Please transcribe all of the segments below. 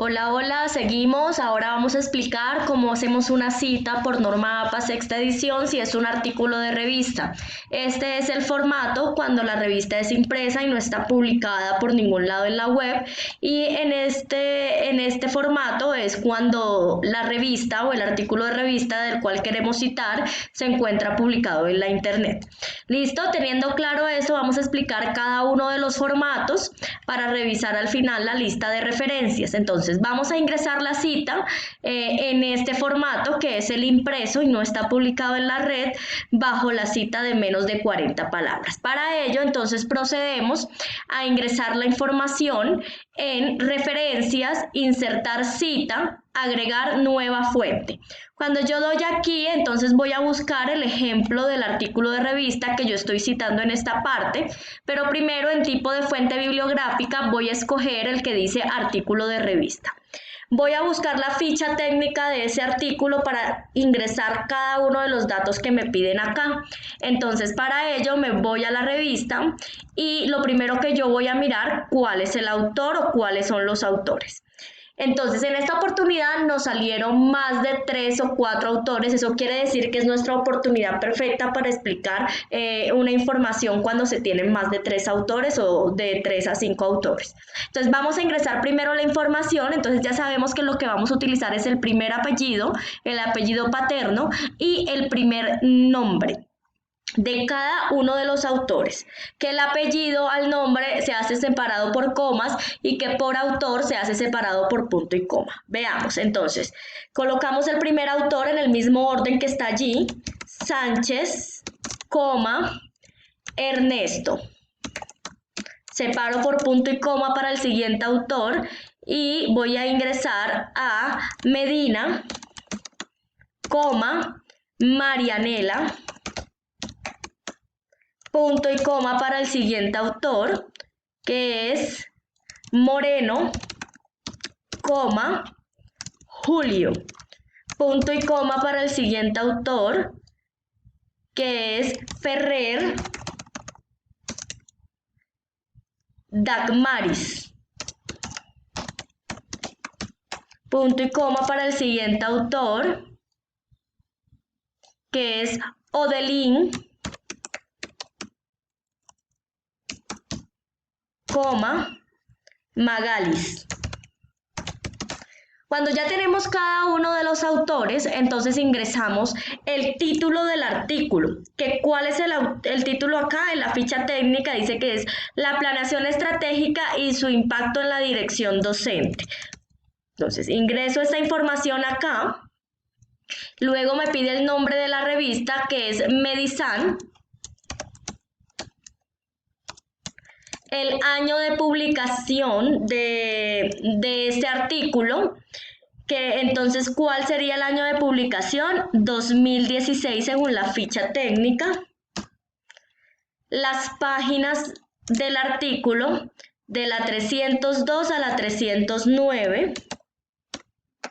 Hola, hola, seguimos. Ahora vamos a explicar cómo hacemos una cita por norma APA sexta edición si es un artículo de revista. Este es el formato cuando la revista es impresa y no está publicada por ningún lado en la web. Y en este formato es cuando la revista o el artículo de revista del cual queremos citar se encuentra publicado en la internet. Listo, teniendo claro eso, vamos a explicar cada uno de los formatos para revisar al final la lista de referencias. Entonces, vamos a ingresar la cita en este formato que es el impreso y no está publicado en la red bajo la cita de menos de 40 palabras. Para ello, entonces procedemos a ingresar la información en referencias, insertar cita, agregar nueva fuente. Cuando yo doy aquí, entonces voy a buscar el ejemplo del artículo de revista que yo estoy citando en esta parte, pero primero en tipo de fuente bibliográfica voy a escoger el que dice artículo de revista. Voy a buscar la ficha técnica de ese artículo para ingresar cada uno de los datos que me piden acá. Entonces, para ello me voy a la revista y lo primero que yo voy a mirar cuál es el autor o cuáles son los autores. Entonces, en esta oportunidad nos salieron más de 3 o 4 autores. Eso quiere decir que es nuestra oportunidad perfecta para explicar una información cuando se tienen más de 3 autores o de 3 a 5 autores. Entonces, vamos a ingresar primero la información. Entonces, ya sabemos que lo que vamos a utilizar es el primer apellido, el apellido paterno y el primer nombre de cada uno de los autores, que el apellido al nombre se hace separado por comas y que por autor se hace separado por punto y coma. Veamos, entonces, colocamos el primer autor en el mismo orden que está allí, Sánchez, coma, Ernesto. Separo por punto y coma para el siguiente autor y voy a ingresar a Medina, coma, Marianela, punto y coma para el siguiente autor, que es Moreno, coma, Julio. Punto y coma para el siguiente autor, que es Ferrer, Dagmaris. Punto y coma para el siguiente autor, que es Odelín, coma, Magalis. Cuando ya tenemos cada uno de los autores, entonces ingresamos el título del artículo. ¿Cuál es el título acá? En la ficha técnica dice que es la planeación estratégica y su impacto en la dirección docente. Entonces ingreso esta información acá. Luego me pide el nombre de la revista, que es Medisan. El año de publicación de este artículo, que entonces, ¿cuál sería el año de publicación? 2016 según la ficha técnica. Las páginas del artículo, de la 302 a la 309,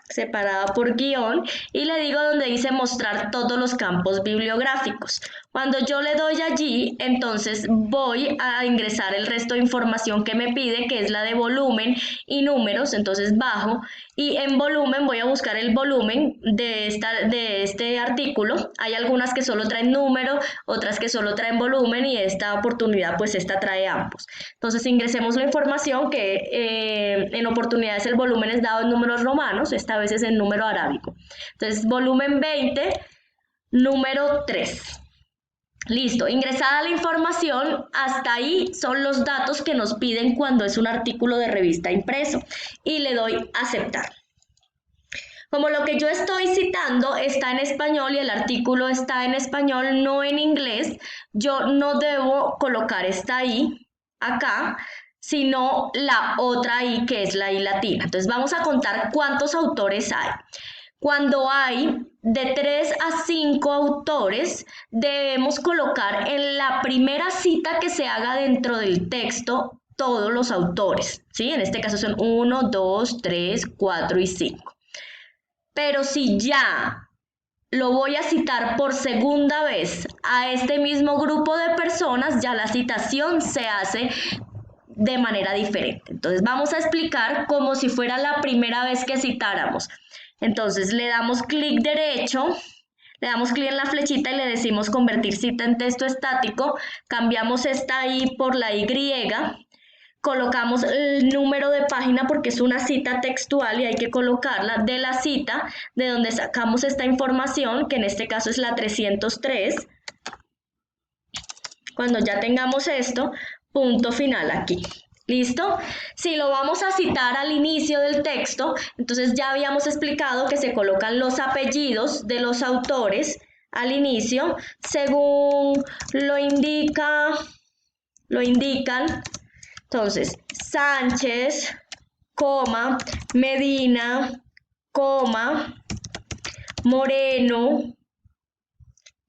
separada por guión, y le digo donde dice mostrar todos los campos bibliográficos. Cuando yo le doy allí, entonces voy a ingresar el resto de información que me pide, que es la de volumen y números. Entonces bajo y en volumen voy a buscar el volumen de este artículo. Hay algunas que solo traen número, otras que solo traen volumen, y esta oportunidad pues esta trae ambos. Entonces ingresemos la información que en oportunidades el volumen es dado en números romanos, esta vez es en número arábico. Entonces volumen 20, número 3. Listo, ingresada la información, hasta ahí son los datos que nos piden cuando es un artículo de revista impreso, y le doy aceptar. Como lo que yo estoy citando está en español y el artículo está en español, no en inglés, yo no debo colocar esta I acá, sino la otra I, que es la I latina. Entonces vamos a contar cuántos autores hay. Cuando hay de 3 a 5 autores, debemos colocar en la primera cita que se haga dentro del texto todos los autores, ¿sí? En este caso son 1, 2, 3, 4 y 5. Pero si ya lo voy a citar por segunda vez a este mismo grupo de personas, ya la citación se hace de manera diferente. Entonces vamos a explicar como si fuera la primera vez que citáramos. Entonces le damos clic derecho, le damos clic en la flechita y le decimos convertir cita en texto estático, cambiamos esta I por la Y, colocamos el número de página porque es una cita textual y hay que colocarla de la cita de donde sacamos esta información, que en este caso es la 303. Cuando ya tengamos esto, punto final aquí. ¿Listo? Si lo vamos a citar al inicio del texto, entonces ya habíamos explicado que se colocan los apellidos de los autores al inicio, según lo indican. Entonces, Sánchez, coma, Medina, coma, Moreno,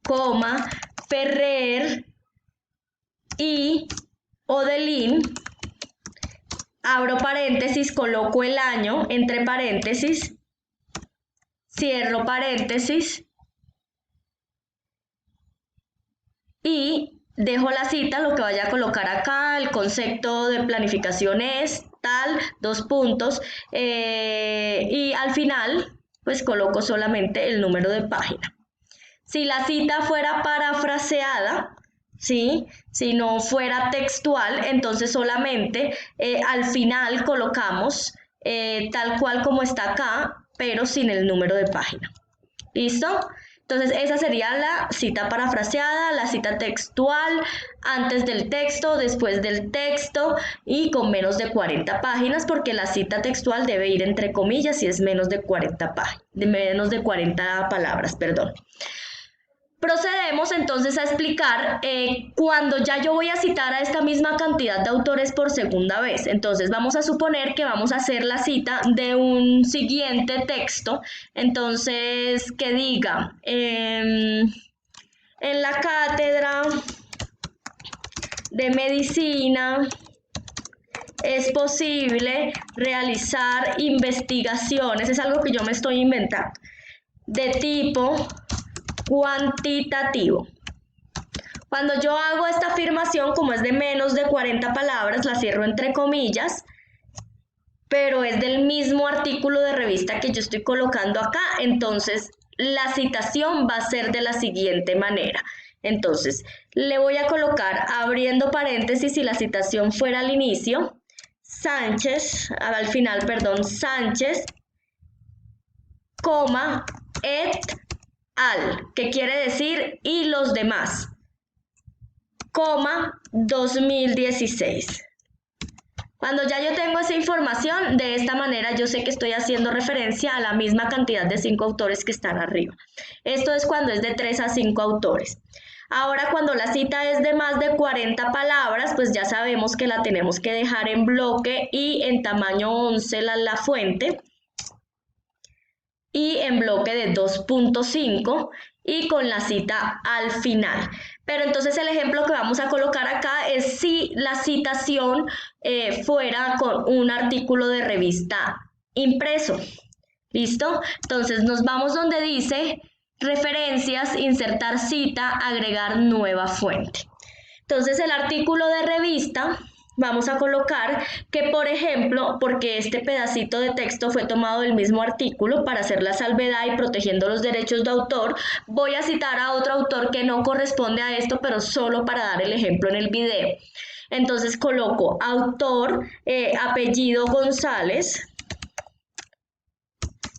coma, Ferrer y Odelín, abro paréntesis, coloco el año entre paréntesis, cierro paréntesis y dejo la cita, lo que vaya a colocar acá, el concepto de planificación es tal, dos puntos, y al final pues coloco solamente el número de página. Si la cita fuera parafraseada, ¿sí? Si no fuera textual, entonces solamente al final colocamos tal cual como está acá, pero sin el número de página. ¿Listo? Entonces esa sería la cita parafraseada, la cita textual, antes del texto, después del texto y con menos de 40 páginas, porque la cita textual debe ir entre comillas y es menos de 40 palabras, perdón. Procedemos entonces a explicar cuando ya yo voy a citar a esta misma cantidad de autores por segunda vez. Entonces vamos a suponer que vamos a hacer la cita de un siguiente texto. Entonces que diga, en la cátedra de medicina es posible realizar investigaciones, es algo que yo me estoy inventando, de tipo cuantitativo. Cuando yo hago esta afirmación, como es de menos de 40 palabras, la cierro entre comillas, pero es del mismo artículo de revista que yo estoy colocando acá, entonces la citación va a ser de la siguiente manera. Entonces, le voy a colocar abriendo paréntesis si la citación fuera al inicio, Sánchez, al final, perdón, Sánchez, coma, et al, que quiere decir y los demás, coma 2016. Cuando ya yo tengo esa información, de esta manera yo sé que estoy haciendo referencia a la misma cantidad de 5 autores que están arriba. Esto es cuando es de 3 a 5 autores. Ahora, cuando la cita es de más de 40 palabras, pues ya sabemos que la tenemos que dejar en bloque y en tamaño 11 la fuente, y en bloque de 2.5 y con la cita al final. Pero entonces el ejemplo que vamos a colocar acá es si la citación fuera con un artículo de revista impreso. ¿Listo? Entonces nos vamos donde dice referencias, insertar cita, agregar nueva fuente. Entonces el artículo de revista vamos a colocar que, por ejemplo, porque este pedacito de texto fue tomado del mismo artículo, para hacer la salvedad y protegiendo los derechos de autor, voy a citar a otro autor que no corresponde a esto, pero solo para dar el ejemplo en el video. Entonces coloco autor, apellido González,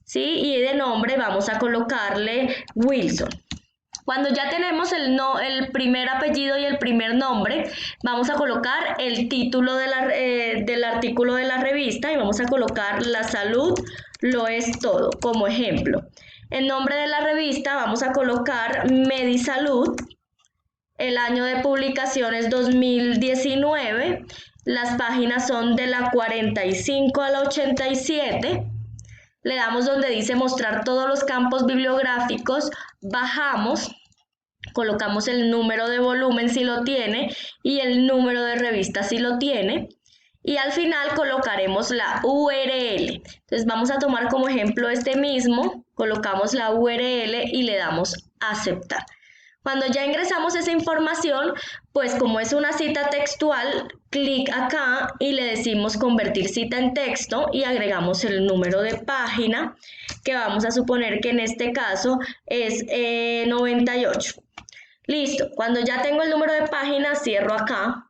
¿sí? Y de nombre vamos a colocarle Wilson. Cuando ya tenemos el primer apellido y el primer nombre, vamos a colocar el título del artículo de la revista y vamos a colocar La salud lo es todo, como ejemplo. El nombre de la revista vamos a colocar Medisalud. El año de publicación es 2019. Las páginas son de la 45 a la 87. Le damos donde dice mostrar todos los campos bibliográficos, bajamos, colocamos el número de volumen si lo tiene y el número de revista si lo tiene, y al final colocaremos la URL. Entonces vamos a tomar como ejemplo este mismo, colocamos la URL y le damos aceptar. Cuando ya ingresamos esa información, pues como es una cita textual, clic acá y le decimos convertir cita en texto y agregamos el número de página, que vamos a suponer que en este caso es 98. Listo, cuando ya tengo el número de página, cierro acá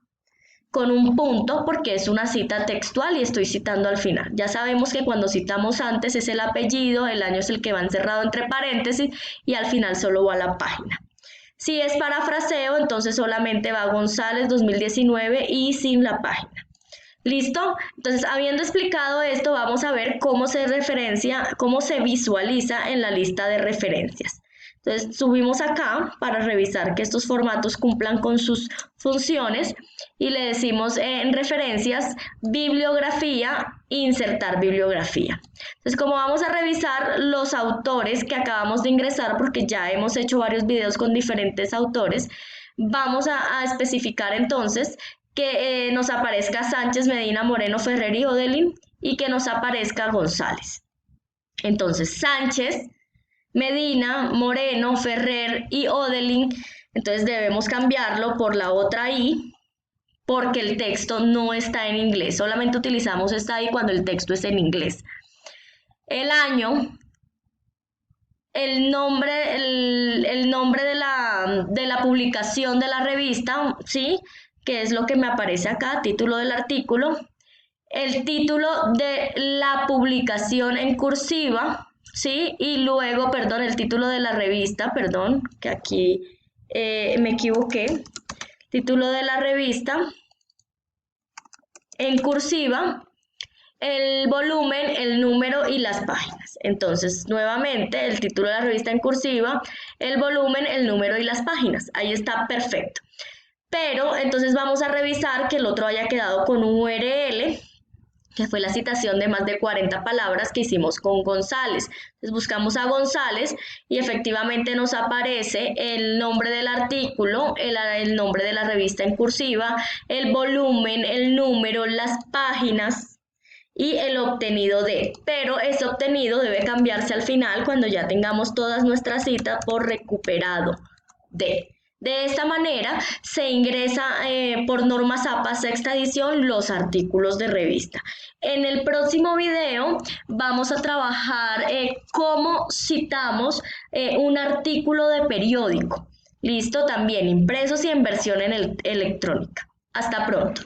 con un punto porque es una cita textual y estoy citando al final. Ya sabemos que cuando citamos antes es el apellido, el año es el que va encerrado entre paréntesis y al final solo va la página. Si es parafraseo, entonces solamente va González 2019 y sin la página. ¿Listo? Entonces, habiendo explicado esto, vamos a ver cómo se referencia, cómo se visualiza en la lista de referencias. Entonces, subimos acá para revisar que estos formatos cumplan con sus funciones y le decimos en referencias, bibliografía, insertar bibliografía. Entonces, como vamos a revisar los autores que acabamos de ingresar, porque ya hemos hecho varios videos con diferentes autores, vamos a especificar entonces que nos aparezca Sánchez, Medina, Moreno, Ferrer y Odelin y que nos aparezca González. Entonces, Sánchez, Medina, Moreno, Ferrer y Odelin, entonces debemos cambiarlo por la otra I porque el texto no está en inglés, solamente utilizamos esta I cuando el texto es en inglés. El año, el nombre de la publicación de la revista, ¿sí? Que es lo que me aparece acá, título del artículo, el título de la publicación en cursiva, ¿sí? Y luego, perdón, el título de la revista, perdón, que aquí me equivoqué, título de la revista en cursiva, el volumen, el número y las páginas. Entonces, nuevamente, el título de la revista en cursiva, el volumen, el número y las páginas. Ahí está perfecto. Pero entonces vamos a revisar que el otro haya quedado con un URL, que fue la citación de más de 40 palabras que hicimos con González. Entonces buscamos a González y efectivamente nos aparece el nombre del artículo, el nombre de la revista en cursiva, el volumen, el número, las páginas y el obtenido de, pero ese obtenido debe cambiarse al final cuando ya tengamos todas nuestras citas por recuperado de. De esta manera se ingresa por normas APA sexta edición los artículos de revista. En el próximo video vamos a trabajar cómo citamos un artículo de periódico. Listo, también impresos y en versión electrónica. Hasta pronto.